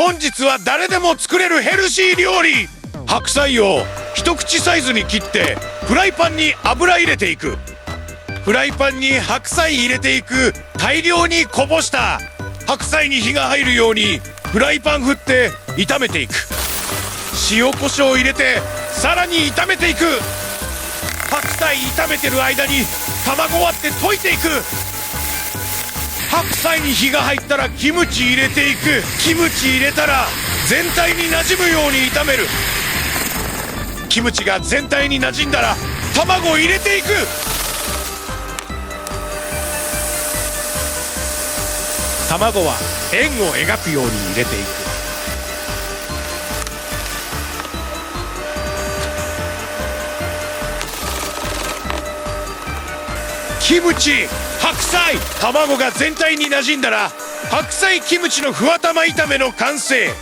本日は誰でも作れるヘルシー料理。白菜を一口サイズに切ってフライパンに油入れていく。フライパンに白菜入れていく。大量にこぼした白菜に火が入るようにフライパン振って炒めていく。塩コショウを入れてさらに炒めていく。白菜炒めてる間に卵割って溶いていく。白菜に火が入ったらキムチ入れていく。キムチ入れたら全体に馴染むように炒める。キムチが全体に馴染んだら卵を入れていく。卵は円を描くように入れていく。キムチ、白菜、卵が全体に馴染んだら白菜キムチのふわ玉炒めの完成。